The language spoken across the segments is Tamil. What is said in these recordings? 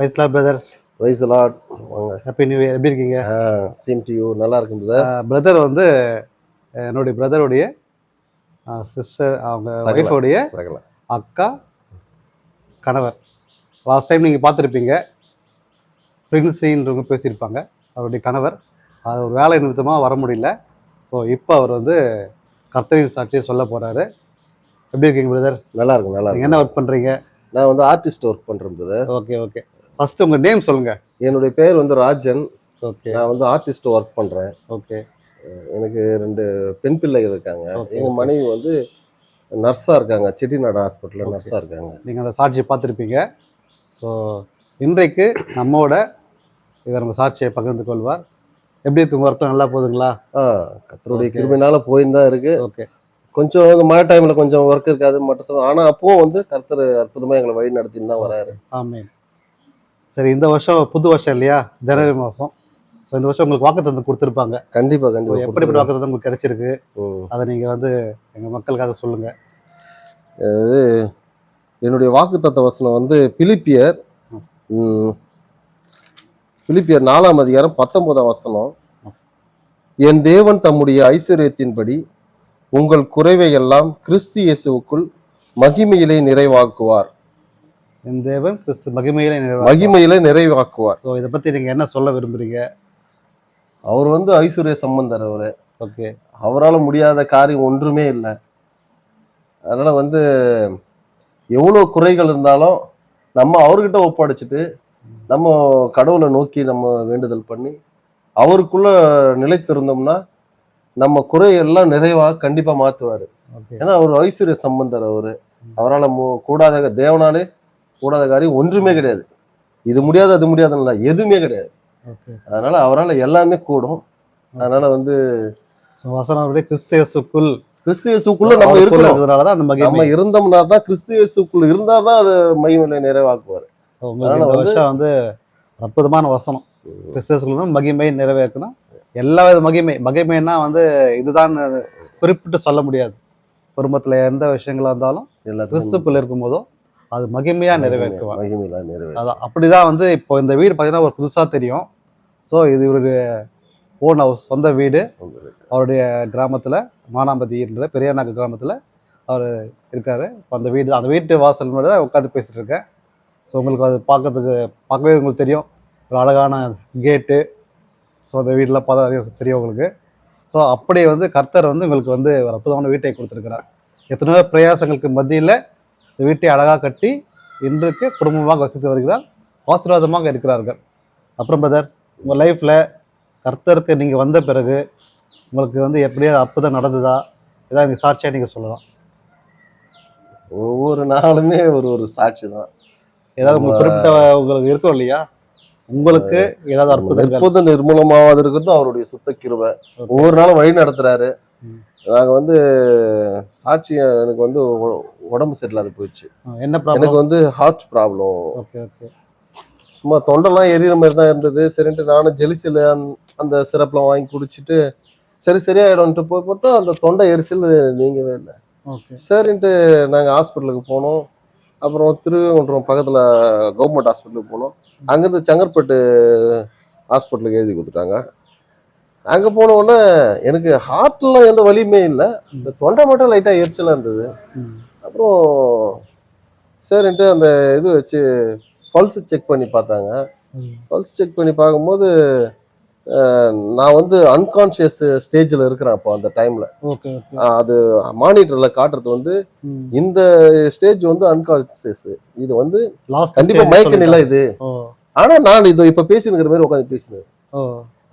Price Lord brother. Praise the Lord. வாங்க. Happy new year. எப்படி இருக்கீங்க? Same to you. நல்லா இருக்கும் பிரதர். பிரதர் வந்து என்னுடைய பிரதருடைய சிஸ்டர், அவங்க ஒய்ஃபோடைய அக்கா கணவர். லாஸ்ட் டைம் நீங்கள் பார்த்துருப்பீங்க, பிரின்ஸின்றவங்க பேசியிருப்பாங்க. அவருடைய கணவர் அது ஒரு வேலை நிமித்தமாக வர முடியல. ஸோ இப்போ அவர் வந்து கர்த்தரின் சாட்சியை சொல்ல போகிறாரு. எப்படி இருக்கீங்க பிரதர்? நல்லா இருக்கும், நல்லா இருக்கும். என்ன ஒர்க் பண்ணுறீங்க? நான் வந்து ஆர்டிஸ்ட் ஒர்க் பண்ணுறேன் பிரதர். Okay okay. ஃபர்ஸ்ட் உங்கள் நேம் சொல்லுங்கள். என்னுடைய பேர் வந்து ராஜன். ஓகே. நான் வந்து ஆர்டிஸ்ட் ஒர்க் பண்ணுறேன். ஓகே. எனக்கு 2 பெண் பிள்ளைகள் இருக்காங்க. எங்கள் மனைவி வந்து நர்ஸாக இருக்காங்க, செட்டிநாடு ஹாஸ்பிட்டலில் நர்ஸாக இருக்காங்க. நீங்கள் அந்த சாட்சியை பார்த்துருப்பீங்க. ஸோ இன்றைக்கு நம்மோட இவர் நம்ம சாட்சியை பகிர்ந்து கொள்வார். எப்படி இருக்கு உங்கள் ஒர்க்லாம்? நல்லா போகுதுங்களா? கர்த்தருடைய கிருபையினால போயின்னு தான் இருக்குது. ஓகே. கொஞ்சம் மழை டைமில் கொஞ்சம் ஒர்க் இருக்காது மட்டும், ஆனால் அப்போவும் வந்து கர்த்தர் அற்புதமாக எங்களை வழி நடத்தின்னு தான் வராரு. ஆமென். சரி, இந்த வருஷம் புது வருஷம் இல்லையா? ஜனவரி மாதம். ஸோ இந்த வருஷம் உங்களுக்கு வாக்குத்தத்தம் கொடுத்துருப்பாங்க. கண்டிப்பாக கண்டிப்பாக. எப்படிப்பட்ட வாக்குத்தத்தம் உங்களுக்கு கிடைச்சிருக்கு? அதை நீங்கள் வந்து எங்கள் மக்களுக்காக சொல்லுங்கள். என்னுடைய வாக்குத்தத்த வசனம் வந்து பிலிப்பியர் 4ஆம் அதிகாரம் 19ஆம் வசனம். என் தேவன் தம்முடைய ஐஸ்வர்யத்தின்படி உங்கள் குறைவை எல்லாம் கிறிஸ்து இயேசுவுக்குள் மகிமையிலே நிறைவாக்குவார். என் தேவன் கிறிஸ்து மகிமையிலே நிறைவாக்குவார். ஸோ இதை பற்றி நீங்கள் என்ன சொல்ல விரும்புறீங்க? அவர் வந்து ஐஸ்வர்ய சம்பந்தர். அவரு ஓகே. அவரால் முடியாத காரியம் ஒன்றுமே இல்லை. அதனால வந்து எவ்வளோ குறைகள் இருந்தாலும் நம்ம அவர்கிட்ட ஒப்படைச்சிட்டு நம்ம கடவுளை நோக்கி நம்ம வேண்டுதல் பண்ணி அவருக்குள்ள நிலைத்திருந்தோம்னா நம்ம குறையெல்லாம் நிறைவாக கண்டிப்பாக மாற்றுவார். ஏன்னா அவர் ஐஸ்வர்ய சம்பந்தர். அவரால் கூடாத, தேவனாலே கூடாத காரியம் ஒன்றுமே கிடையாது. இது முடியாது அது முடியாதுன்னு எதுவுமே கிடையாது. அதனால அவரால் எல்லாமே கூடும். அதனால வந்து கிறிஸ்து இயேசுக்குள்ள நம்ம இருக்கிறதுனாலதான் அந்த நம்ம இருந்தோம்னா தான், கிறிஸ்து இயேசுக்குள்ள இருந்தாதான் அது மகிமையில நிறைவாக்குவார். வருஷம் வந்து அற்புதமான வசனம். கிறிஸ்து மகிமை நிறைவேற்றணும். எல்லா வித மகிமைன்னா வந்து இதுதான் குறிப்பிட்டு சொல்ல முடியாது. குடும்பத்துல எந்த விஷயங்களா இருந்தாலும் கிறிஸ்துக்குள்ள இருக்கும் போதோ அது மகிமையா நிறைவேற்றுவார். அதான் அப்படிதான் வந்து இப்போ இந்த வீடு பார்த்தீங்கன்னா ஒரு புதுசா தெரியும். ஸோ இது இவருடைய ஓன் ஹவுஸ், சொந்த வீடு. அவருடைய கிராமத்துல, மானாம்பதி என்ற பெரியநாக்கு கிராமத்துல அவர் இருக்காரு. அந்த வீட்டு வாசல் தான் உட்காந்து பேசிட்டு இருக்கேன். ஸோ உங்களுக்கு அது பார்க்கவே உங்களுக்கு தெரியும், ஒரு அழகான கேட்டு. ஸோ அந்த வீட்டில் பார்த்தா தெரியும் உங்களுக்கு. ஸோ அப்படியே வந்து கர்த்தர் வந்து உங்களுக்கு வந்து ஒரு அற்புதமான வீட்டை கொடுத்துருக்கிறார். எத்தனையோ பிரயாசங்களுக்கு மத்தியில் இந்த வீட்டை அழகாக கட்டி இன்றைக்கு குடும்பமாக வசித்து வருகிறார், ஆசீர்வாதமாக இருக்கிறார்கள். அப்புறம் பிரதர், உங்கள் லைஃப்பில் கர்த்தருக்கு நீங்கள் வந்த பிறகு உங்களுக்கு வந்து எப்படியாவது அற்புதம் நடந்ததா? ஏதாவது நீங்கள் சாட்சியாக நீங்கள் சொல்லலாம். ஒவ்வொரு நாளுமே ஒரு சாட்சி தான். ஏதாவது உங்களுக்கு குறிப்பிட்ட உங்களுக்கு இருக்கும் இல்லையா? உங்களுக்கு ஏதாவது அற்புதம் நிர்மூலமாவது இருக்கிறது அவருடைய சுத்த கிருபை. ஒவ்வொரு நாளும் வழி நடத்துறாரு. நாங்க வந்து சாட்சி, எனக்கு வந்து உடம்பு சரியில்லாத போயிடுச்சு. என்ன ப்ராப்ளம்? எனக்கு வந்து ஹார்ட் ப்ராப்ளம். Okay okay. சும்மா தொண்டெல்லாம் எரியிற மாதிரி தான் இருந்தது. சரின்ட்டு நானும் ஜெலிசில் அந்த சிரப்லாம் வாங்கி குடிச்சிட்டு சரியாயிடும்ட்டு போய் போட்டா அந்த தொண்டை எரிச்சல் நீங்கவே இல்லை. சரின்ட்டு நாங்கள் ஹாஸ்பிட்டலுக்கு போனோம். அப்புறம் திருவனந்தபுரம் பக்கத்தில் கவர்மெண்ட் ஹாஸ்பிட்டலுக்கு போனோம். அங்கேருந்து செங்கற்பட்டு ஹாஸ்பிட்டலுக்கு எழுதி கொடுத்துட்டாங்க. அங்கே போன உடனே எனக்கு ஹார்ட்லாம் எந்த வலியுமே இல்லை, இந்த தொண்டை மட்டும் லைட்டாக எரிச்சலாக இருந்தது. அப்புறம் சரின்ட்டு அந்த இது வச்சு பல்ஸ் செக் பண்ணி பார்த்தாங்க. பல்ஸ் செக் பண்ணி பார்க்கும்போது நான் வந்து அன்கான்ஷியஸ் ஸ்டேஜில் இருக்கிறேன் அப்போ அந்த டைமில். அது மானிட்டரில் காட்டுறது வந்து இந்த ஸ்டேஜ் வந்து அன்கான்ஷியஸ், இது வந்து கண்டிப்பாக மயக்க நிலை இது. ஆனால் நான் இது இப்போ பேசினுக்கிற மாதிரி உட்காந்து பேசினேன்.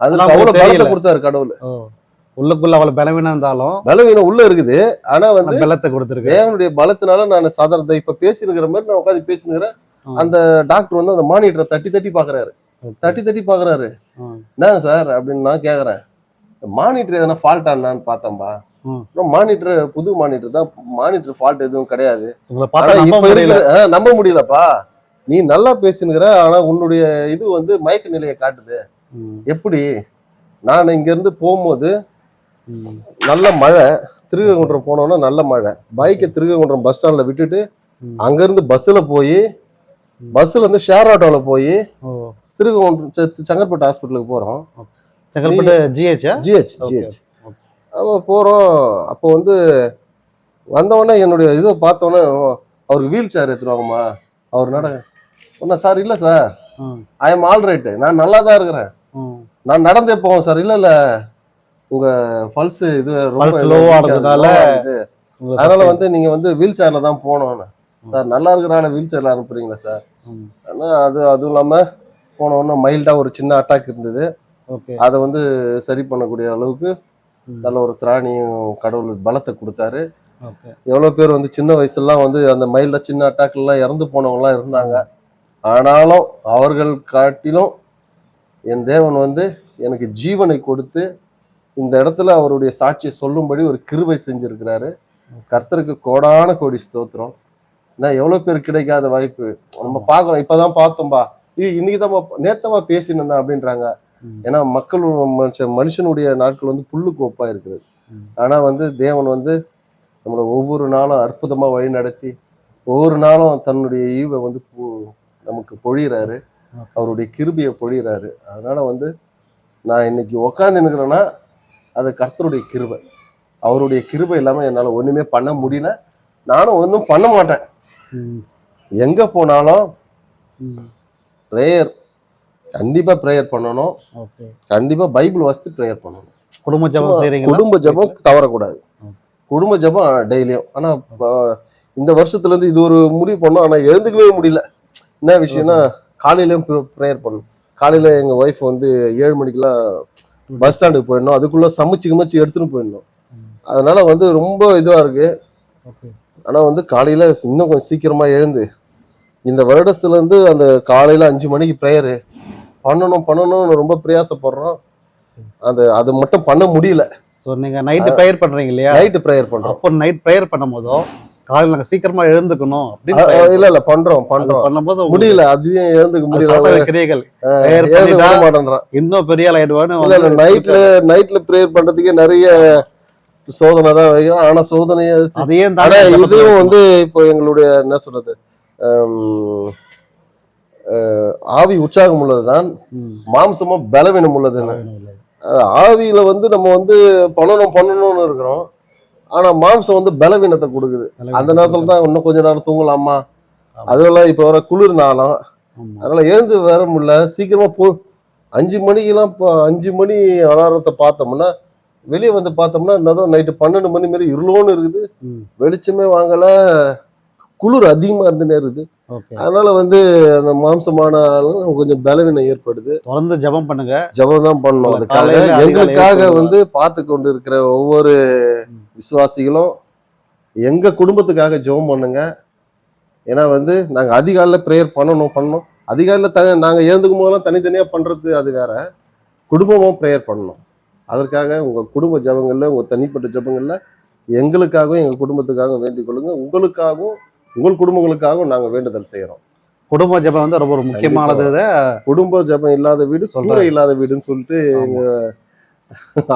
அதுல அவ்வளவு பலத்தை கொடுத்தாரு கடவுள். உள்ளுக்குள்ள அவ்வளவு பலவீனம் இருந்தாலும், பலவீனம் உள்ள இருக்குது, ஆனா வந்து பலத்தை கொடுத்துருக்கு. தேவனுடைய பலத்தினால நான் சாதாரண இப்ப பேசினுக்கிற மாதிரி நான் உட்காந்து பேசினுக்கிறேன். அந்த டாக்டர் வந்து அந்த மானிட்டரை தட்டி பாக்குறாரு. என்ன சார் அப்படின்னு நான் கேக்குறேன். மானிட்டர் எதனா ஃபால்ட் ஆனான்னு பார்த்தம்பா. மானிட்டர் புது மானிட்டர் தான், மானிட்டர் ஃபால்ட் எதுவும் கிடையாது. நம்ப முடியலப்பா, நீ நல்லா பேசினுக்கிற, ஆனா உன்னுடைய இது வந்து மயக்க நிலையை காட்டுது. எப்படி? நான் இங்க இருந்து போகும்போது நல்ல மழை, திருவேகுன்றம் போனோம்னா நல்ல மழை. பைக்கை திருவேகுன்றம் பஸ் ஸ்டாண்ட்ல விட்டுட்டு அங்க இருந்து பஸ்ல போய் பஸ்ல இருந்து ஷேர் ஆட்டோல போய் ஓ செங்கற்பட்டு ஹாஸ்பிட்டலுக்கு போறோம். செங்கல்பட்டு ஜிஹெச்சா? ஜிஹெச் அப்போ போறோம். அப்போ வந்து வந்தவொடனே என்னுடைய இதை பார்த்தோன்னே அவருக்கு வீல் சேர் எடுத்துருவாங்கம்மா. அவர் நட ஒன்னா சார் இல்லை sir, I am all right, நான் நல்லா தான் இருக்கிறேன், நான் நடந்தே போவேன் சார். இல்லை இல்லை, உங்க பல்ஸ் இது ரொம்ப ஸ்லோவா இருக்கிறதுனால அதனால வந்து நீங்க வந்து வீல் சேர்ல தான் போகணும் சார். நல்லா இருக்கிறனால வீல் சேர்ல அனுப்புறீங்களா சார்? ஆனா அதுவும் இல்லாம போனோன்னா மைல்டா ஒரு சின்ன அட்டாக் இருந்தது. அதை வந்து சரி பண்ணக்கூடிய அளவுக்கு நல்ல ஒரு திராணியும் கடவுள் பலத்தை கொடுத்தாரு. எவ்வளவு பேர் வந்து சின்ன வயசுலாம் வந்து அந்த மைல்டா சின்ன அட்டாக்ல எல்லாம் இறந்து போனவங்க எல்லாம் இருந்தாங்க. ஆனாலும் அவர்கள் காட்டிலும் என் தேவன் வந்து எனக்கு ஜீவனை கொடுத்து இந்த இடத்துல அவருடைய சாட்சியை சொல்லும்படி ஒரு கிருபை செஞ்சிருக்கிறாரு. கர்த்தருக்கு கோடான கோடி ஸ்தோத்திரம். ஏன்னா எவ்வளவு பேர் கிடைக்காத வாய்ப்பு நம்ம பாக்குறோம். இப்பதான் பார்த்தோம்பா, இன்னைக்குதான் நேத்தமா பேசினேன் அப்படின்றாங்க. ஏன்னா மக்கள் மனுஷனுடைய நாட்கள் வந்து புல்லுக்கு ஒப்பா இருக்கிறது. ஆனா வந்து தேவன் வந்து நம்மளை ஒவ்வொரு நாளும் அற்புதமா வழி நடத்தி ஒவ்வொரு நாளும் தன்னுடைய ஈவை வந்து நமக்கு பொழிகிறாரு, அவருடைய கிருபையை பொழிகிறாரு. அதனால வந்து நான் இன்னைக்கு உக்காந்து நிற்கிறேன்னா அது கர்த்தருடைய கிருபை. அவருடைய கிருபை இல்லாம என்னால ஒண்ணுமே பண்ண முடியல. நானும் ஒன்றும் பண்ண மாட்டேன். எங்க போனாலும் பிரேயர், கண்டிப்பா பிரேயர் பண்ணணும். கண்டிப்பா பைபிள் வாசித்து பிரேயர் பண்ணணும். குடும்ப ஜெபம் செய்றீங்களா? குடும்ப ஜெபம் தவறக்கூடாது. குடும்ப ஜெபம் டெய்லியும். ஆனா இந்த வருஷத்துல இருந்து இது ஒரு முடிவு பண்ணோம். ஆனா எழுந்துக்கவே முடியல. என்ன விஷயம்னா காலையிலயும் ப்ரேயர் பண்ணணும். காலையில எங்க ஒய்ஃப் வந்து 7 மணிக்கெல்லாம் பஸ் ஸ்டாண்டுக்கு போயிடணும். அதுக்குள்ள சமைச்சு எடுத்துன்னு போயிடணும். அதனால வந்து ரொம்ப இதுவா இருக்கு. ஆனா வந்து காலையில இன்னும் கொஞ்சம் சீக்கிரமா எழுந்து இந்த வருடத்துல இருந்து அந்த காலையில 5 மணிக்கு ப்ரேயரு பண்ணணும்னு ரொம்ப பிரயாசப்படுறோம். அது மட்டும் பண்ண முடியல. ஸோ நீங்க நைட்டு ப்ரேயர் பண்றீங்க இல்லையா? நைட்டு ப்ரேயர் பண்றோம். அப்போ நைட் ப்ரேயர் பண்ணும்போதோ காலையில நாங்க சீக்கிரமா எழுந்துக்கணும் அப்படின்னு இல்ல பண்றோம் பண்ணும்போது முடியல. அதையும் எழுந்துக்க முடியல. கிரியைகள் இன்னும் பெரிய ஆயிடுவான்னு நைட்ல ப்ரேயர் பண்றதுக்கே நிறைய சோதனை தான் வைக்கிறோம். ஆனா சோதனையை அதையும் இதையும் வந்து இப்போ எங்களுடைய என்ன சொல்றது, ஆவி உற்சாகம் உள்ளதுதான், மாம்சமும் பலவீனம் உள்ளதுன்னு. ஆவியில வந்து நம்ம வந்து பண்ணணும்னு இருக்கிறோம். ஆனா மாம்சம் வந்து பலவீனத்தை கொடுக்குது. அந்த நேரத்துல தான் இன்னும் கொஞ்ச நேரம் தூங்கலாமா, அதெல்லாம் இப்ப வர குளிர்னாலும் அதனால எழுந்து வர முடியல. சீக்கிரமா 5 மணிக்கெல்லாம் 5 மணி அலாரத்தை பார்த்தோம்னா வெளியே வந்து பார்த்தோம்னா என்னதான் நைட்டு 12 மணி மாரி இருளோன்னு இருக்குது. வெளிச்சமே வாங்கல, குளிர் அதிகமா இருந்துனே இருக்குது. அதனால வந்து அந்த மாம்சமான கொஞ்சம் பலவீனம் ஏற்படுது. தொடர்ந்து ஜெபம் பண்ணுங்க. ஜெபம் தான் பண்ணணும். அதுக்காக எங்களுக்காக வந்து பார்த்து கொண்டு இருக்கிற ஒவ்வொரு விசுவாசிகளும் எங்க குடும்பத்துக்காக ஜெபம் பண்ணுங்க. ஏன்னா வந்து நாங்க அதிகாலையில ப்ரேயர் பண்ணணும். அதிகாலையில நாங்க எழுந்துக்கும் போதெல்லாம் தனித்தனியா பண்றது அது வேற. குடும்பமும் ப்ரேயர் பண்ணணும். அதற்காக உங்க குடும்ப ஜெபங்கள்ல, உங்க தனிப்பட்ட ஜெபங்கள்ல எங்களுக்காகவும் எங்க குடும்பத்துக்காகவும் வேண்டிக் கொள்ளுங்க. உங்களுக்காகவும் உங்கள் குடும்பங்களுக்காகவும் நாங்க வேண்டுதல் செய்யறோம். குடும்ப ஜெபம் வந்து ரொம்ப ஒரு முக்கியமானது. குடும்ப ஜெபம் இல்லாத வீடு சொல்ற இல்லாத வீடுன்னு சொல்லிட்டு எங்க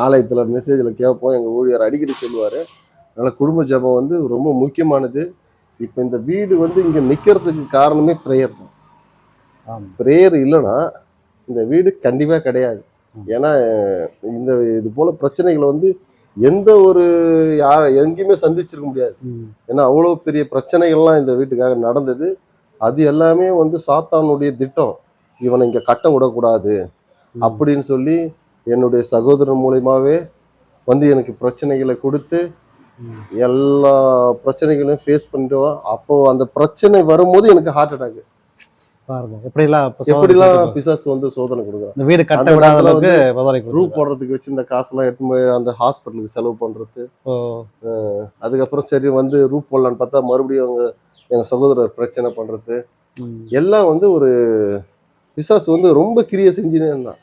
ஆலயத்துல மெசேஜ்ல கேட்போம். எங்க ஊழியர் அடிக்கடி சொல்லுவாரு. அதனால குடும்ப ஜெபம் வந்து ரொம்ப முக்கியமானது. இப்ப இந்த வீடு வந்து இங்க நிக்கிறதுக்கு காரணமே ப்ரேயர். ப்ரேயர் இல்லைன்னா இந்த வீடு கண்டிப்பா கிடையாது. ஏன்னா இந்த இது போல பிரச்சனைகளை வந்து எந்த ஒரு எங்கேயுமே சந்திச்சிருக்க முடியாது. ஏன்னா அவ்வளவு பெரிய பிரச்சனைகள்லாம் இந்த வீட்டுக்காக நடந்தது. அது எல்லாமே வந்து சாத்தானுடைய திட்டம். இவனை இங்க கட்ட விடக்கூடாது அப்படின்னு சொல்லி என்னுடைய சகோதரன் மூலியமாவே வந்து எனக்கு பிரச்சனைகளை கொடுத்து எல்லா பிரச்சனைகளையும் ஃபேஸ் பண்ணிடுவா. அப்போ அந்த பிரச்சனை வரும்போது எனக்கு ஹார்ட் அட்டாக். எப்படிலாம் பிசாசு வந்து சோதனை கொடுக்குறான். இந்த வீடு கட்ட விடாத அளவுக்கு ரூ போடுறதுக்கு வச்சு இந்த காசெல்லாம் எடுத்து போய் அந்த ஹாஸ்பிட்டலுக்கு செலவு பண்றது. அதுக்கப்புறம் சரி வந்து ரூ போடலான்னு பார்த்தா மறுபடியும் எங்க சகோதரர் பிரச்சனை பண்றது. எல்லாம் வந்து ஒரு பிசாசு வந்து ரொம்ப கிரியை செஞ்சுனே இருந்தான்.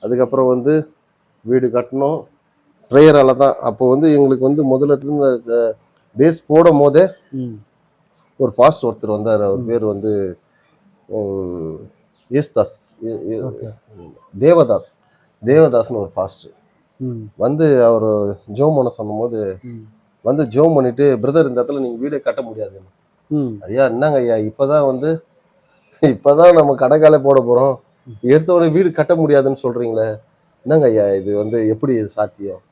அதுக்கப்புறம் வந்து வீடு கட்டணும் ப்ரேயரால தான். அப்போ வந்து எங்களுக்கு வந்து முதல்ல இருந்து பேஸ் போடும் போதே ஒரு பாஸ்ட் ஒருத்தர் வந்தார். அவர் பேர் வந்து தேவதாஸ்னு ஒரு பாஸ்டர் வந்து அவர் ஜோம் பண்ண சொன்னும் போது வந்து ஜோம் பண்ணிட்டு, பிரதர் இந்த இடத்துல நீங்க வீடே கட்ட முடியாது. ஐயா என்னங்க ஐயா, இப்பதான் வந்து இப்பதான் நம்ம கடைக்கால போட போறோம், எடுத்த உடனே வீடு கட்ட முடியாதுன்னு சொல்றீங்களே, என்னங்க ஐயா இது வந்து எப்படி இது சாத்தியம்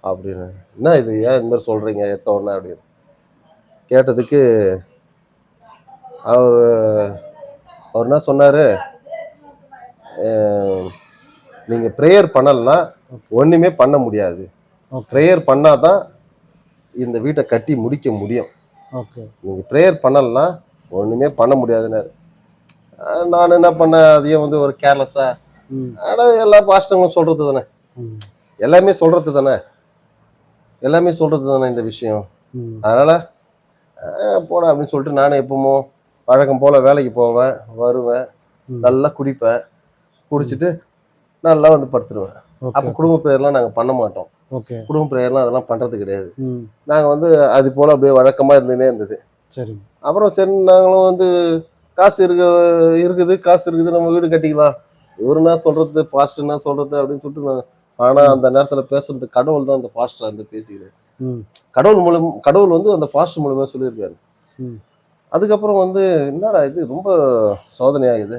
அப்படின்னு. என்ன இது ஏன் இந்த மாதிரி சொல்றீங்க எடுத்த உடனே அப்படின்னு கேட்டதுக்கு அவர் அவர் என்ன சொன்னாரு, நீங்க ப்ரேயர் பண்ணலன்னா ஒண்ணுமே பண்ண முடியாது, ப்ரேயர் பண்ணாதான் இந்த வீட்டை கட்டி முடிக்க முடியும், நீங்க ப்ரேயர் பண்ணலன்னா ஒண்ணுமே பண்ண முடியாதுன்னாரு. நான் என்ன பண்ணேன், அதையும் வந்து ஒரு கேர்லெஸ்ஸா, எல்லா பாஸ்டங்களும் சொல்றது தானே, எல்லாமே சொல்றது தானே, எல்லாமே சொல்றது தானே இந்த விஷயம், அதனால போட அப்படின்னு சொல்லிட்டு நானே எப்பவுமோ வழக்கம் போல வேலைக்கு போவேன், வருவேன், நல்லா குடிப்பேன், குடிச்சிட்டு நல்லா வந்து படுத்துருவேன். அப்ப குடும்ப பிரேயர்லாம் நாங்க பண்ண மாட்டோம், குடும்ப பிரேயர்லாம் அதெல்லாம் பண்றது கிடையாது. நாங்க வந்து அது போல அப்படியே வழக்கமா இருந்துனே இருந்தது. அப்புறம் சரி நாங்களும் வந்து காசு இருக்குது காசு இருக்குது, நம்ம வீடு கட்டிக்கலாம், இவருன்னா சொல்றது பாஸ்டர்னா சொல்றது அப்படின்னு சொல்லிட்டு ஆனா அந்த நேரத்துல பேசுறது கடவுள் தான் அந்த பாஸ்டர் வந்து பேசிக்கிறாரு. கடவுள் வந்து அந்த பாஸ்டர் மூலமா சொல்லியிருக்காரு. அதுக்கப்புறம் வந்து என்னடா இது ரொம்ப சோதனை ஆகுது,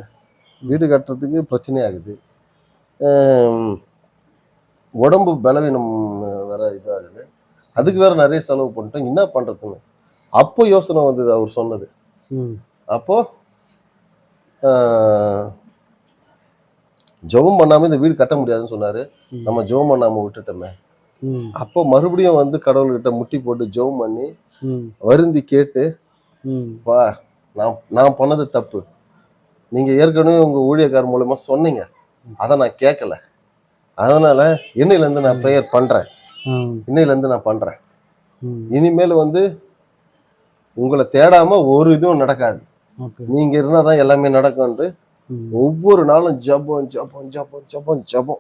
வீடு கட்டுறதுக்கு பிரச்சனை ஆகுது, உடம்பு பலவீனம் வேற இதாகுது, அதுக்கு வேற நிறைய செலவு பண்ணிட்டோம், என்ன பண்றதுன்னு அப்போ யோசனை வந்தது அவர் சொன்னது. அப்போ ஜெபம் பண்ணாம இந்த வீடு கட்ட முடியாதுன்னு சொன்னாரு, நம்ம ஜெபம் பண்ணாம விட்டுட்டோமே. அப்போ மறுபடியும் வந்து கடவுள்கிட்ட முட்டி போட்டு ஜெபம் பண்ணி வருந்தி கேட்டு, வா நான் பண்ணது தப்பு, நீங்க ஏற்கனவே உங்க ஊழியக்காரர் மூலமா சொன்னீங்க, அதை நான் கேட்கல, அதனால இன்னையில இருந்து நான் ப்ரேயர் பண்றேன், இன்னையில இருந்து நான் பண்றேன், இனிமேல் வந்து உங்களை தேடாம ஒரு இதுவும் நடக்காது, நீங்க இருந்தாதான் எல்லாமே நடக்கும்ன்று ஒவ்வொரு நாளும் ஜபம் ஜபம் ஜபம் ஜபம் ஜபம்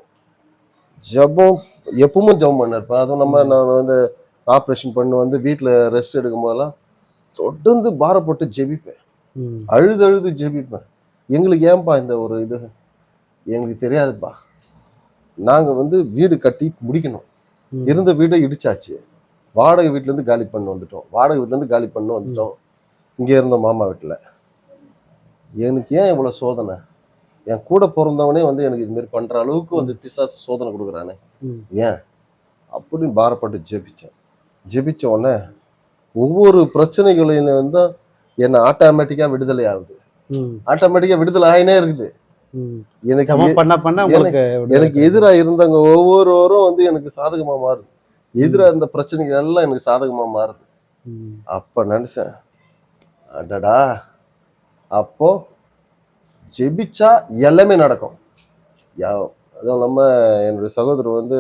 ஜபம் எப்பவுமே ஜபம் பண்ணிருப்பேன். அதுவும் நான் வந்து ஆப்ரேஷன் பண்ணி வந்து வீட்டுல ரெஸ்ட் எடுக்கும் போதெல்லாம் தொடர்ந்து பாரப்பட்டு ஜெபிப்பேன், அழுது ஜெபிப்பேன். எங்களுக்கு ஏன்பா இந்த ஒரு இது எங்களுக்கு தெரியாதுப்பா, நாங்க வந்து வீடு கட்டி முடிக்கணும், இருந்த வீடை இடிச்சாச்சு, வாடகை வீட்டுல இருந்து காலி பண்ணி வந்துட்டோம், இங்க இருந்த மாமா வீட்டுல. எனக்கு ஏன் இவ்வளவு சோதனை, என் கூட பிறந்தவனே வந்து எனக்கு இது மாதிரி பண்ற அளவுக்கு வந்து பிசாசு சோதனை கொடுக்குறானே ஏன் அப்படின்னு பாரப்பட்டு ஜெபிச்ச உடனே ஒவ்வொரு பிரச்சனைகளையும் வந்து என்ன ஆட்டோமேட்டிக்கா விடுதலை ஆகுது, ஆட்டோமேட்டிக்கா விடுதலை ஆயினே இருக்குது. எனக்கு எதிரா இருந்தவங்க ஒவ்வொருவரும் வந்து எனக்கு சாதகமா மாறுது, எதிரா இருந்த பிரச்சனைகள் எல்லாம் எனக்கு சாதகமா மாறுது. அப்ப நினைச்சேன், அடடா, அப்போ ஜெபிச்சா எல்லாமே நடக்கும். அதுவும் நம்ம என்னுடைய சகோதரர் வந்து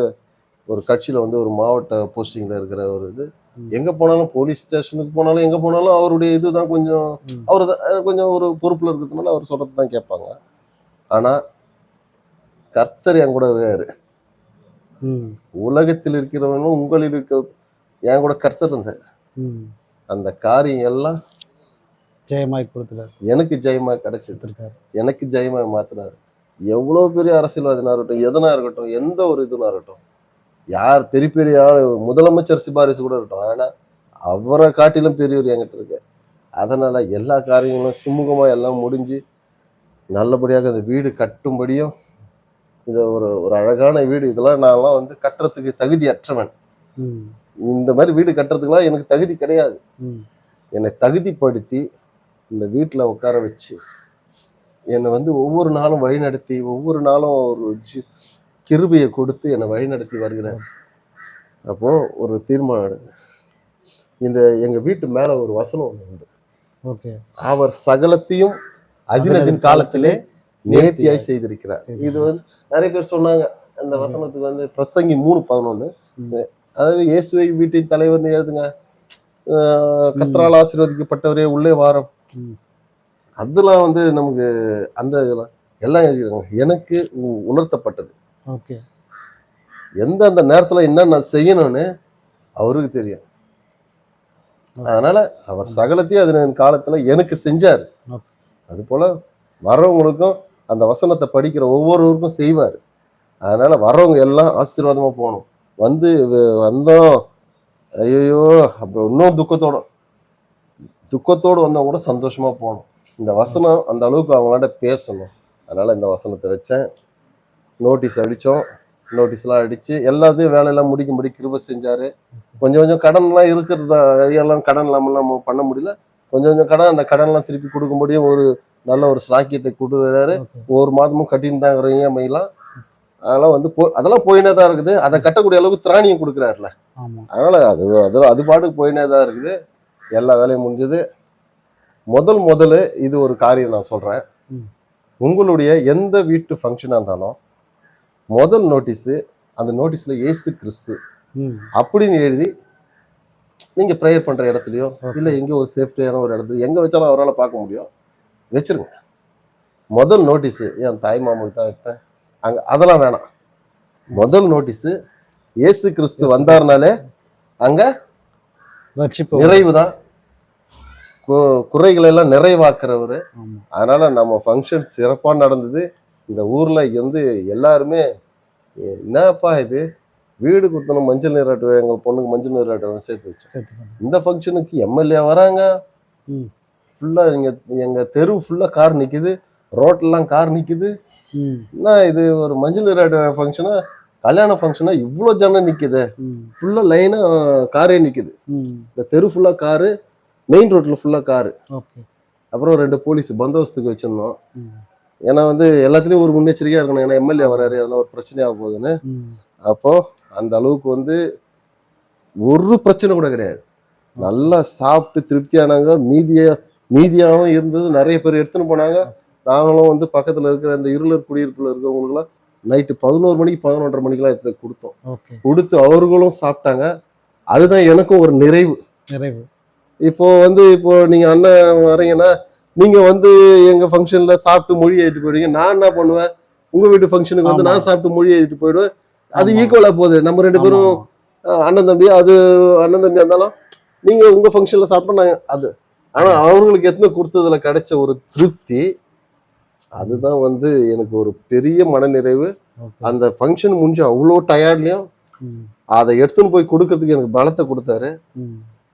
ஒரு கட்சியில வந்து ஒரு மாவட்ட போஸ்டிங்ல இருக்கிற ஒரு இது, எங்க போனாலும் போலீஸ் ஸ்டேஷனுக்கு போனாலும் எங்க போனாலும் அவருடைய இதுதான் கொஞ்சம், அவரு கொஞ்சம் ஒரு பொறுப்புல இருக்கிறதுனால அவர் சொல்றதுதான் கேட்பாங்க. ஆனா கர்த்தர் என் கூட இருக்காரு, உலகத்தில் இருக்கிறவனும் உங்களில் இருக்க என் கூட கர்த்தர் இருந்தார், அந்த காரியம் எல்லாம் ஜெயமாய் கொடுத்துட்டாரு, எனக்கு ஜெயமாய் கிடைச்சிருக்காரு, எனக்கு ஜெயமாய் மாத்தினாரு. எவ்வளவு பெரிய அரசியல்வாதினா இருக்கட்டும், எதனா இருக்கட்டும், எந்த ஒரு இதுனா இருக்கட்டும், யார் பெரிய பெரிய ஆள் முதலமைச்சர் சிபாரிசு கூட இருக்கட்டும், ஆனா அவரை காட்டிலும் பெரியவர் என்கிட்ட இருக்கு. அதனால எல்லா காரியங்களும் சுமூகமா எல்லாம் முடிஞ்சு நல்லபடியாக அந்த வீடு கட்டும்படியும், இது ஒரு அழகான வீடு, இதெல்லாம் நான்லாம் வந்து கட்டுறதுக்கு தகுதி அற்றவன், இந்த மாதிரி வீடு கட்டுறதுக்குலாம் எனக்கு தகுதி கிடையாது. என்னை தகுதிப்படுத்தி இந்த வீட்டுல உட்கார வச்சு என்னை வந்து ஒவ்வொரு நாளும் வழிநடத்தி, ஒவ்வொரு நாளும் ஒரு கிருபையை கொடுத்து என்னை வழிநடத்தி வருகிறார். அப்போ ஒரு தீர்மானம், இந்த எங்க வீட்டு மேல ஒரு வசனம் உண்டு, அவர் சகலத்தையும் அதினதின் காலத்திலே நேர்த்தியாய் செய்திருக்கிறார். இது வந்து நிறைய பேர் சொன்னாங்க, அந்த வசனத்துக்கு வந்து பிரசங்கி 3:11, அதாவது இயேசுவை வீட்டின் தலைவர்னு எழுதுங்க, கர்த்தரால் ஆசீர்வதிக்கப்பட்டவரே உள்ளே வாரம், அதெல்லாம் வந்து நமக்கு அந்த இதெல்லாம் எல்லாம் எழுதிருக்காங்க. எனக்கு உணர்த்தப்பட்டது, எந்தெந்த நேரத்துல என்ன செய்யணும்னு அவருக்கு தெரியும். அதனால அவர் சகலத்தையும் அதன் காலத்துல எனக்கு செஞ்சாரு, அது போல வர்றவங்களுக்கும் அந்த வசனத்தை படிக்கிற ஒவ்வொருவருக்கும் செய்வார். அதனால வர்றவங்க எல்லாம் ஆசீர்வாதமா போகணும். வந்தோம் ஐயோ அப்புறம் இன்னும் துக்கத்தோடு வந்தவங்க கூட சந்தோஷமா போகணும். இந்த வசனம் அந்த அளவுக்கு அவங்களோட பேசணும். அதனால இந்த வசனத்தை வச்சேன். நோட்டீஸ் அடித்தோம். நோட்டீஸ்லாம் அடித்து எல்லாத்தையும் வேலையெல்லாம் முடிக்கும்படி கிருபை செஞ்சார். கொஞ்சம் கொஞ்சம் கடன்லாம் இருக்கிறதா, எல்லாம் கடன் இல்லாமல் நம்ம பண்ண முடியல. கொஞ்சம் கொஞ்சம் கடன், அந்த கடன்லாம் திருப்பி கொடுக்கும்படியும் ஒரு நல்ல ஒரு ஸ்லாக்கியத்தை கொடுக்குறாரு. ஒவ்வொரு மாதமும் கட்டின்னு தான் இருக்கிற இஎம்ஐலாம். அதெல்லாம் வந்து அதெல்லாம் போயினே தான் இருக்குது. அதை கட்டக்கூடிய அளவுக்கு திராணியும் கொடுக்குறாருல. அதனால அது பாட்டுக்கு போயினே தான் இருக்குது. எல்லா வேலையும் முடிஞ்சது. முதல்ல இது ஒரு காரியம் நான் சொல்றேன். உங்களுடைய எந்த வீட்டு ஃபங்க்ஷனா இருந்தாலும் முதல் நோட்டீஸ், அந்த நோட்டீஸ்ல இயேசு கிறிஸ்து அப்படின்னு எழுதி நீங்க ப்ரேயர் பண்ற இடத்துலயோ இல்ல எங்க ஒரு சேஃப்டியான ஒரு இடத்துல எங்க வச்சாலும் அவரால் பார்க்க முடியும், வச்சிருங்க. முதல் நோட்டீஸ் என் தாய் மாமனுக்கு தான் வைப்பேன் அங்க, அதெல்லாம் வேணாம். முதல் நோட்டீஸ் இயேசு கிறிஸ்து வந்தாருனாலே அங்க நிறைவு தான். குறைகளை எல்லாம் நிறைவாக்குறவரு. அதனால நம்ம ஃபங்க்ஷன் சிறப்பா நடந்தது. இந்த ஊர்ல வந்து எல்லாருமே என்னப்பா இது வீடு கொடுத்தணும், மஞ்சள் நீராட்டு, எங்க பொண்ணுக்கு மஞ்சள் நீராட்டு சேர்த்து வச்சோம். இந்த ஃபங்க்ஷனுக்கு எம்எல்ஏ வராங்க, ஃபுல்லா எங்க தெரு ஃபுல்லா கார் நிக்குது, ரோட்லாம் கார் நிக்குது. என்ன இது ஒரு மஞ்சள் நீராட்டு ஃபங்க்ஷனா, கல்யாண ஃபங்க்ஷனா இவ்வளோ ஜனம் நிக்குது, ஃபுல்லா லைனா காரே நிக்குது. இந்த தெரு ஃபுல்லா காரு, மெயின் ரோட்ல ஃபுல்லா காரு. அப்புறம் 2 போலீஸ் பந்தோபஸ்துக்கு வச்சிருந்தோம். ஏன்னா வந்து எல்லாத்துலயும் ஒரு முன்னெச்சரிக்கையா இருக்கணும். ஏன்னா எம்எல்ஏ வராரு, அதெல்லாம் ஒரு பிரச்சனையாக போகுதுன்னு. அப்போ அந்த அளவுக்கு வந்து ஒரு பிரச்சனை கூட கிடையாது. நல்லா சாப்பிட்டு திருப்தியானாங்க. மீதியாகவும் இருந்தது. நிறைய பேர் எடுத்துன்னு போனாங்க. நாங்களும் வந்து பக்கத்துல இருக்கிற இந்த இருளர் குடியிருப்புல இருக்கிறவங்களுக்குலாம் நைட்டு 11 மணிக்கு 11:30 மணிக்கெல்லாம் எடுத்து கொடுத்தோம். கொடுத்து அவர்களும் சாப்பிட்டாங்க. அதுதான் எனக்கும் ஒரு நிறைவு. இப்போ நீங்க அண்ணன் வரீங்கன்னா நீங்க வந்து எங்க ஃபங்க்ஷன்ல சாப்பிட்டு மொழி எழுதிட்டு போயிடுவீங்க. நான் என்ன பண்ணுவேன், உங்க வீட்டு ஃபங்க்ஷனுக்கு வந்து நான் சாப்பிட்டு மொழி எழுதிட்டு போயிடுவேன். அது ஈக்குவலா போகுது. நம்ம 2 பேரும் அண்ணன் தம்பி. அது அண்ணன் தம்பியா இருந்தாலும் நீங்க உங்க ஃபங்க்ஷன்ல சாப்பிட்டா நான் அது. ஆனா அவங்களுக்கு எத்தனை கொடுத்ததுல கிடைச்ச ஒரு திருப்தி, அதுதான் வந்து எனக்கு ஒரு பெரிய மனநிறைவு. அந்த ஃபங்க்ஷன் முடிஞ்சு அவ்வளோ டயர்ட்லயும் அதை எடுத்துன்னு போய் கொடுக்கறதுக்கு எனக்கு பலத்தை கொடுத்தாரு.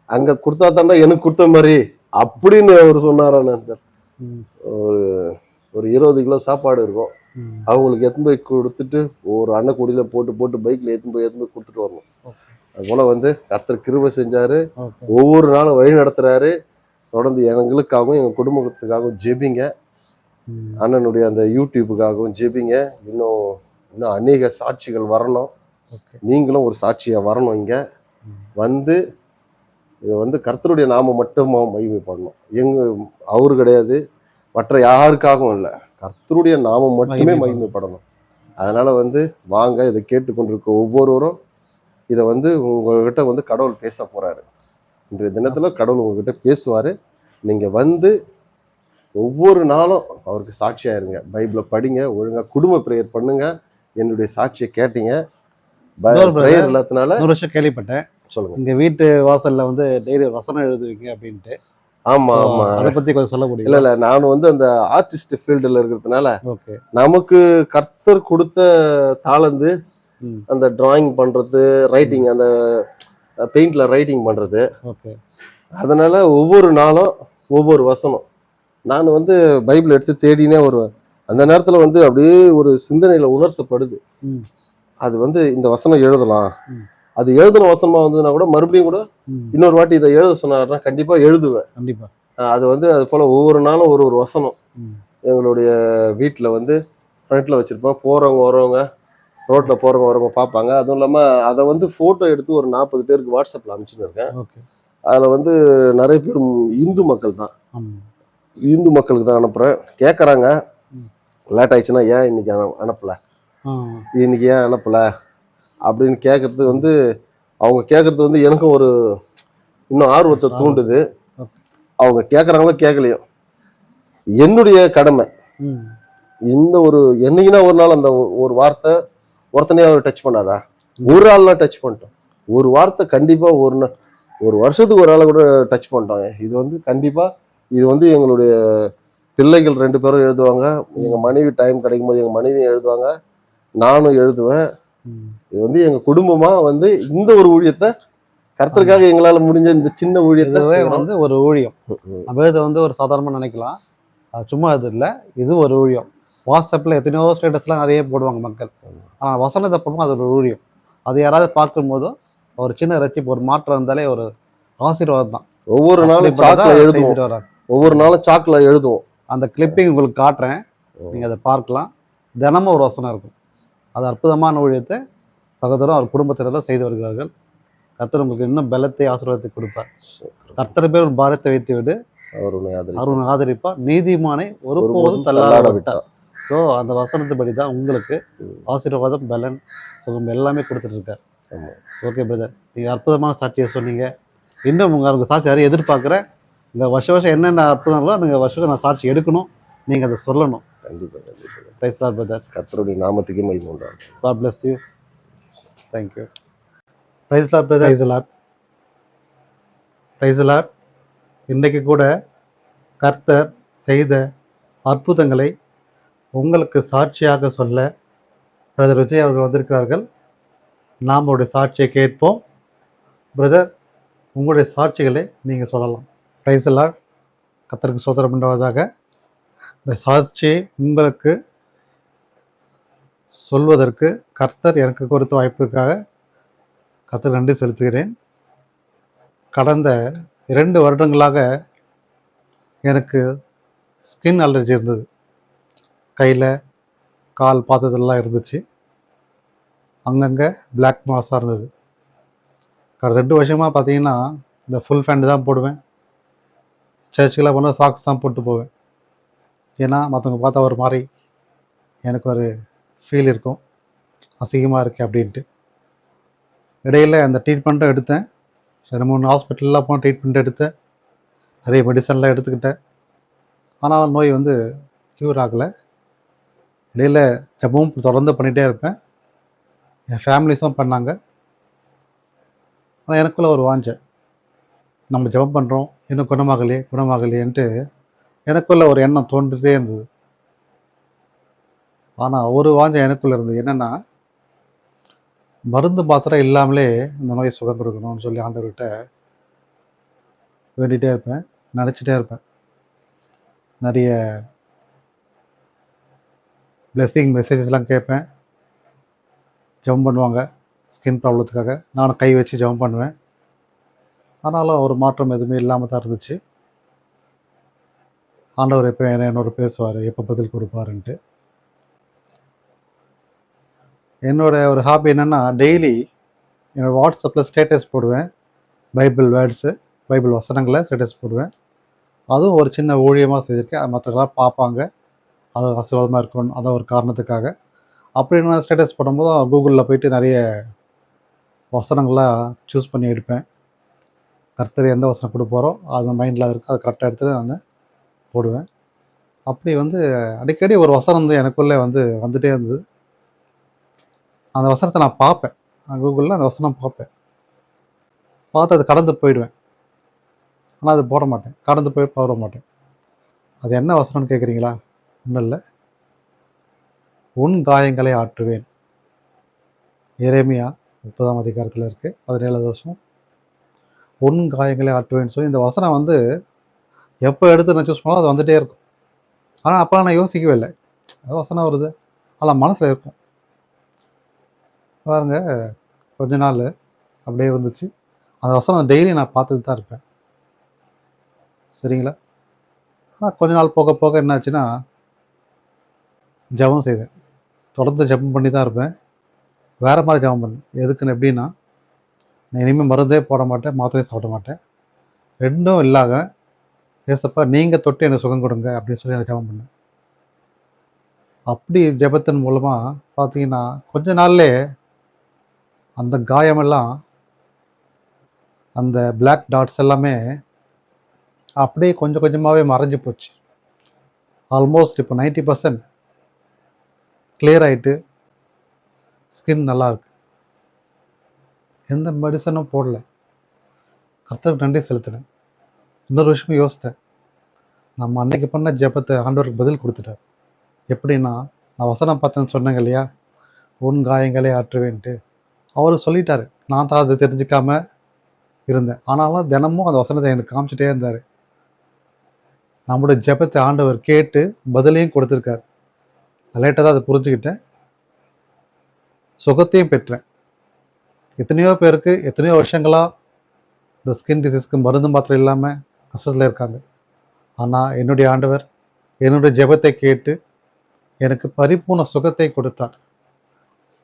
அங்க கொடுத்தா தாண்டா எனக்கு கொடுத்த மாதிரி அப்படின்னு அவர் சொன்னாரான. ஒரு 20 கிலோ சாப்பாடு இருக்கும். அவங்களுக்கு எடுத்துன்னு போய் கொடுத்துட்டு ஒரு அன்னக்கூடியில போட்டு பைக்ல எடுத்துன்னு போய் கொடுத்துட்டு வரணும். அது போல வந்து கர்த்தர் கிருபை செஞ்சாரு. ஒவ்வொரு நாளும் வழி நடத்துறாரு. தொடர்ந்து எங்களுக்காகவும் எங்க குடும்பத்துக்காகவும் ஜெபிங்க. அண்ணனுடைய அந்த யூடியூபுக்காகவும் ஜெபிங்க. இன்னும் அநேக சாட்சிகள் வரணும். நீங்களும் ஒரு சாட்சியா வரணும். இங்க வந்து இதை வந்து கர்த்தருடைய நாமம் மட்டுமா மகிமைப்படணும். அவரு கிடையாது, மற்ற யாருக்காகவும் இல்லை, கர்த்தருடைய நாமம் மட்டுமே மகிமைப்படணும். அதனால வந்து வாங்க, இதை கேட்டுக்கொண்டிருக்க ஒவ்வொருவரும் இதை வந்து உங்ககிட்ட வந்து கடவுள் பேச போறாரு. இன்றைய தினத்துல கடவுள் உங்ககிட்ட பேசுவாரு. நீங்க வந்து ஒவ்வொரு நாளும் அவருக்கு சாட்சியா இருங்க. பைபிளை படிங்க, ஒழுங்கா குடும்ப பிரேயர் பண்ணுங்க. என்னுடைய சாட்சியை கேட்டீங்க. பிரேயர் இல்லாதனால ஒரு விஷயம் கேள்விப்பட்டேன். சொல்லுங்க. இந்த வீட்டு வாசல்ல வந்து டெய்லி வசனம் எழுதுவீங்க அப்படின்ட்டு. ஆமா ஆமா, அதை பத்தி கொஞ்சம் சொல்ல முடியும்? இல்ல நானும் வந்து அந்த ஆர்டிஸ்ட் ஃபீல்டுல இருக்கிறதுனால நமக்கு கர்த்தர் கொடுத்த தாளந்து அந்த டிராயிங் பண்றது, ரைட்டிங், அந்த பெயிண்ட்ல ரைட்டிங் பண்றது. அதனால ஒவ்வொரு நாளும் ஒவ்வொரு வசனம் நான் வந்து பைபிள் எடுத்து தேடினே வருவேன். அந்த நேரத்துல வந்து அப்படியே ஒரு சிந்தனையில உணர்த்தப்படுது. அது வந்து இந்த வசனம் எழுதலாம், அது எழுதின வசனமா வந்ததுன்னா கூட மறுபடியும் கூட இன்னொரு வாட்டி இதை எழுத சொன்னாருன்னா கண்டிப்பா எழுதுவேன். கண்டிப்பா அது வந்து அது போல ஒவ்வொரு நாளும் ஒரு வசனம் எங்களுடைய வீட்டுல வந்து ஃப்ரண்ட்ல வச்சிருப்போம். போறவங்க வரவங்க, ரோட்ல போறவங்க வரவங்க பார்ப்பாங்க. அதுவும் இல்லாம அதை வந்து போட்டோ எடுத்து ஒரு 40 பேருக்கு வாட்ஸ்அப்ல அனுப்பிச்சுன்னு இருக்கேன். அதுல வந்து நிறைய பேர் இந்து மக்கள் தான். இந்து மக்களுக்கு தான் அனுப்புறேன். கேட்கறாங்க, லேட் ஆயிடுச்சுன்னா ஏன் இன்னைக்கு அனுப்பல, இன்னைக்கு ஏன் அனுப்பல அப்படின்னு கேட்கறது வந்து அவங்க கேட்கறது வந்து எனக்கும் ஒரு இன்னும் ஆர்வத்தை தூண்டுது. அவங்க கேட்கறாங்களோ கேட்கலையோ, என்னுடைய கடமை இந்த ஒரு என்னைக்குன்னா ஒரு நாள் அந்த ஒரு வார்த்தை ஒருத்தனையா டச் பண்ணாதா, ஒரு ஆள்லாம் டச் பண்ணிட்டோம். ஒரு வார்த்தை கண்டிப்பா ஒரு வருஷத்துக்கு ஒரு ஆளை கூட டச் பண்ணிட்டாங்க. இது வந்து கண்டிப்பா இது வந்து எங்களுடைய பிள்ளைகள் 2 பேரும் எழுதுவாங்க. எங்க மனைவி டைம் கிடைக்கும் போது எங்க மனைவியும் எழுதுவாங்க, நானும் எழுதுவேன். இது வந்து எங்க குடும்பமா வந்து இந்த ஒரு ஊழியத்தை கர்த்தருக்காக எங்களால முடிஞ்ச இந்த சின்ன ஊழியத்தை வந்து ஒரு ஊழியம். நம்ம இதை வந்து ஒரு சாதாரணமா நினைக்கலாம். அது சும்மா இது இல்லை, இது ஒரு ஊழியம். வாட்ஸ்அப்பில் எத்தனையோ ஸ்டேட்டஸ்லாம் நிறைய போடுவாங்க மக்கள். ஆனால் வசனத்தை போடும்போது அது ஒரு ஊழியம். அது யாராவது பார்க்கும்போதோ ஒரு சின்ன ரட்சிப்பு, ஒரு மாற்றம் இருந்தாலே ஒரு ஆசீர்வாதம் தான். ஒவ்வொரு நாளும் சாக்குல எழுதுவோம், செஞ்சுட்டு வராங்க. ஒவ்வொரு நாளும் சாக்குல எழுதுவோம். அந்த கிளிப்பிங் உங்களுக்கு காட்டுறேன், நீங்கள் அதை பார்க்கலாம். தினமும் ஒரு வசனம் இருக்கும். அது அற்புதமான ஊழியத்தை சகோதரரும் அவர் குடும்பத்தினரும் செய்து வருகிறார்கள். கர்த்தர் உங்களுக்கு இன்னும் பலத்தை ஆசீர்வாதத்தை கொடுப்பார். கர்த்தர் பேர் ஒரு பாரத்தை வைத்து விடு, அவர் உன்னை ஆதரிப்பார். நீதிமானை ஒருபோதும் தள்ளாட விட்டார். ஸோ அந்த வசனத்துப்படி தான் உங்களுக்கு ஆசீர்வாதம், பலன், சுகம் எல்லாமே கொடுத்துட்டு இருக்கார். ஓகே பிரதர், நீங்கள் அற்புதமான சாட்சியை சொன்னீங்க. இன்னும் உங்களுக்கு சாட்சி யாரையும் எதிர்பார்க்குறேன். இந்த வருஷம் என்னென்ன அற்புதங்களோ நீங்கள் வருஷம் நான் சாட்சி எடுக்கணும், நீங்கள் அதை சொல்லணும். கண்டிப்பாக. Praise Lord brother. கர்த்தருடைய நாமத்துக்கு மகிமை உண்டாகட்டும். God bless you. Thank you. Praise Lord brother. Praise Lord. Praise Lord. இன்றைக்கு கூட கர்த்தர் செய்த அற்புதங்களை உங்களுக்கு சாட்சியாக சொல்ல பிரதர் விஜய் அவர்கள் வந்திருக்கிறார்கள். நாம் அவருடைய சாட்சியை கேட்போம். பிரதர், உங்களுடைய சாட்சிகளை நீங்கள் சொல்லலாம். Praise Lord. கர்த்தருக்கு ஸ்தோத்திரம் உண்டாவதாக. இந்த சாட்சியை உங்களுக்கு சொல்வதற்கு கர்த்தர் எனக்கு கொடுத்த வாய்ப்புக்காக கர்த்தர் நன்றி செலுத்துகிறேன். கடந்த 2 வருடங்களாக எனக்கு ஸ்கின் அலர்ஜி இருந்தது. கையில் கால் பாதத்தெல்லாம் இருந்துச்சு. அங்கங்கே பிளாக் மாஸாக இருந்தது. கடந்த 2 வருஷமாக பார்த்தீங்கன்னா இந்த ஃபுல் ஃபேண்ட் தான் போடுவேன். சர்ச்சுக்கெல்லாம் போனால் சாக்ஸ் தான் போட்டு போவேன். ஏன்னா மற்றவங்க பார்த்தா ஒரு மாதிரி எனக்கு ஒரு ஃபீல் இருக்கும், அசிங்கமாக இருக்குது அப்படின்ட்டு. இடையில் அந்த ட்ரீட்மெண்ட்டும் எடுத்தேன். 2-3 ஹாஸ்பிட்டல்லாம் போன ட்ரீட்மெண்ட் எடுத்தேன். நிறைய மெடிசன்லாம் எடுத்துக்கிட்டேன். ஆனால் நோய் க்யூர் ஆகலை. இடையில் ஜெபமும் தொடர்ந்து பண்ணிகிட்டே இருப்பேன். என் ஃபேமிலிஸும் பண்ணாங்க. ஆனால் எனக்குள்ளே ஒரு வாஞ்சை, நம்ம ஜெபம் பண்ணுறோம், இன்னும் குணமாகலையேன்ட்டு எனக்குள்ளே ஒரு எண்ணம் தோன்றிட்டே இருந்தது. ஆனால் ஒரு வாஞ்சை எனக்குள்ளே இருந்தது. என்னென்னா, மருந்து மாத்திரை இல்லாமலே இந்த நோய் சுகம் கொடுக்கணும்னு சொல்லி ஆண்டவர்கிட்ட வேண்டிகிட்டே இருப்பேன், நினச்சிட்டே இருப்பேன். நிறைய பிளெஸ்ஸிங் மெசேஜஸ்லாம் கேட்பேன். ஜெபம் பண்ணுவாங்க ஸ்கின் ப்ராப்ளத்துக்காக. நானும் கை வச்சு ஜெபம் பண்ணுவேன். ஆனாலும் ஒரு மாற்றம் எதுவுமே இல்லாமல் தான் இருந்துச்சு. ஆண்டவர் எப்போ என்னோட பேசுவார், எப்போ பதில் கொடுப்பாருன்ட்டு. என்னோட ஒரு ஹாபி என்னென்னா, டெய்லி என்னோடய வாட்ஸ்அப்பில் ஸ்டேட்டஸ் போடுவேன். பைபிள் வேர்ட்ஸு, பைபிள் வசனங்களை ஸ்டேட்டஸ் போடுவேன். அதுவும் ஒரு சின்ன ஊழியமாக செய்திருக்கேன். அது மற்றவங்களாம் பார்ப்பாங்க, அது ஆசீர்வாதமாக இருக்கணும், அதான் ஒரு காரணத்துக்காக. அப்படி நான் ஸ்டேட்டஸ் போடும்போது கூகுளில் போயிட்டு நிறைய வசனங்களாக சூஸ் பண்ணி எடுப்பேன். கர்த்தர் எந்த வசனம் கொடுப்பாரோ அது மைண்டில் இருக்குது, அதை கரெக்டாக எடுத்துகிட்டு நான் போடுவேன். அப்படி அடிக்கடி ஒரு வசனம் எனக்குள்ளே வந்துகிட்டே இருந்தது. அந்த வசனத்தை நான் பார்ப்பேன், கூகுளில் அந்த வசனம் பார்ப்பேன். பார்த்து அது கடந்து போயிடுவேன். ஆனால் அது போட மாட்டேன், கடந்து போட மாட்டேன். அது என்ன வசனம்னு கேட்குறீங்களா? ஒன்றும் இல்லை, உன் காயங்களை ஆற்றுவேன். எரேமியா 30ஆம் அதிகாரத்தில் இருக்குது, 17வது வசனம். உன் காயங்களை ஆற்றுவேன்னு சொல்லி இந்த வசனம் எப்போ எடுத்து நான் சூஸ் பண்ணாலும் அது வந்துகிட்டே இருக்கும். ஆனால் அப்போலாம் நான் யோசிக்கவே இல்லை, அது வசனம் வருது, ஆனால் மனசில் இருக்கும். பாருங்க, கொஞ்ச நாள் அப்படியே இருந்துச்சு. அந்த வசனம் டெய்லி நான் பார்த்துட்டு தான் இருப்பேன். சரிங்களா? ஆனால் கொஞ்ச நாள் போக போக என்னாச்சுன்னா, ஜெபம் செய்தேன். தொடர்ந்து ஜெபம் பண்ணி தான் இருப்பேன். வேறு மாதிரி ஜெபம் பண்ணேன். எதுக்குன்னு எப்படின்னா, நான் இனிமேல் மருந்தே போட மாட்டேன், மாத்திரையும் சாப்பிட மாட்டேன், ரெண்டும் இல்லாத ஏசப்பா நீங்கள் தொட்டு எனக்கு சுகம் கொடுங்க அப்படின்னு சொல்லி நான் ஜெபம் பண்ணேன். அப்படி ஜெபத்தின் மூலமாக பார்த்தீங்கன்னா கொஞ்ச நாள்லே அந்த காயமெல்லாம், அந்த பிளாக் டாட்ஸ் எல்லாமே அப்படியே கொஞ்சம் கொஞ்சமாகவே மறைஞ்சு போச்சு. ஆல்மோஸ்ட் இப்போ 90% கிளியர் ஆகிட்டு ஸ்கின் நல்லாயிருக்கு. எந்த மெடிசனும் போடல. கர்த்தருக்கு நன்றி செலுத்தினேன். இன்னொரு விஷயமும் யோசித்தேன், நம்ம அன்னைக்கு பண்ண ஜெபத்தை ஆண்டவருக்கு பதில் கொடுத்துட்டார். எப்படின்னா, நான் வசனம் பார்த்தேன்னு சொன்னேங்க இல்லையா, உன் காயங்களே ஆற்றுவேன்ட்டு. அவர் சொல்லிட்டாரு. நான் தான் அதை தெரிஞ்சுக்காம இருந்தேன். ஆனாலும் தினமும் அந்த வசனத்தை எனக்கு காமிச்சிட்டே இருந்தார். நம்முடைய ஜெபத்தை ஆண்டவர் கேட்டு பதிலையும் கொடுத்துருக்கார். லேட்டாக தான் அதை புரிஞ்சுக்கிட்டேன். சுகத்தையும் பெற்றேன். எத்தனையோ பேருக்கு எத்தனையோ வருஷங்களாக இந்த ஸ்கின் டிசீஸ்க்கு மருந்து மாத்திரை இல்லாமல் கஷ்டத்தில் இருக்காங்க. ஆனால் என்னுடைய ஆண்டவர் என்னுடைய ஜெபத்தை கேட்டு எனக்கு பரிபூர்ண சுகத்தை கொடுத்தார்.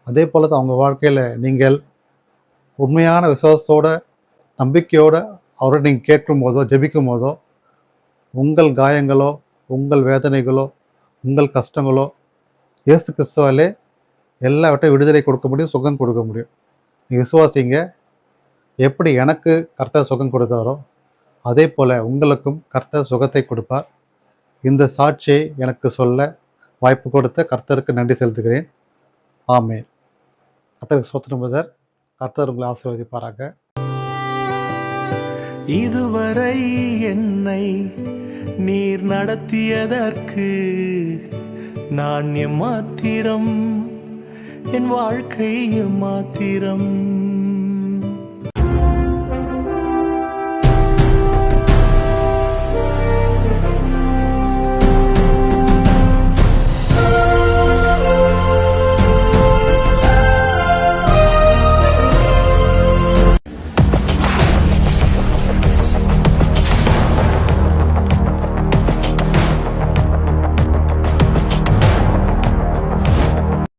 அதே போல தான் அவங்க வாழ்க்கையில் நீங்கள் உண்மையான விசுவாசத்தோட நம்பிக்கையோட அவரை நீங்கள் கேட்கும் போதோ ஜெபிக்கும் போதோ உங்கள் காயங்களோ உங்கள் வேதனைகளோ உங்கள் கஷ்டங்களோ இயேசு கிறிஸ்துவாலே எல்லாவற்றையும் விடுதலை கொடுக்க முடியும், சுகம் கொடுக்க முடியும். நீ விசுவாசிங்க. எப்படி எனக்கு கர்த்தர் சுகம் கொடுத்தாரோ அதே போல் உங்களுக்கும் கர்த்தர் சுகத்தை கொடுப்பார். இந்த சாட்சியை எனக்கு சொல்ல வாய்ப்பு கொடுத்த கர்த்தருக்கு நன்றி செலுத்துகிறேன். ஆமென். கர்த்தருக்கு ஸ்தோத்திரம் பிரதர். கர்த்தர் உங்களை ஆசீர்வதிப்பாராக. இதுவரை என்னை நீர் நடத்தியதற்கு நான் எம்மாத்திரம், என் வாழ்க்கை எம்மாத்திரம்.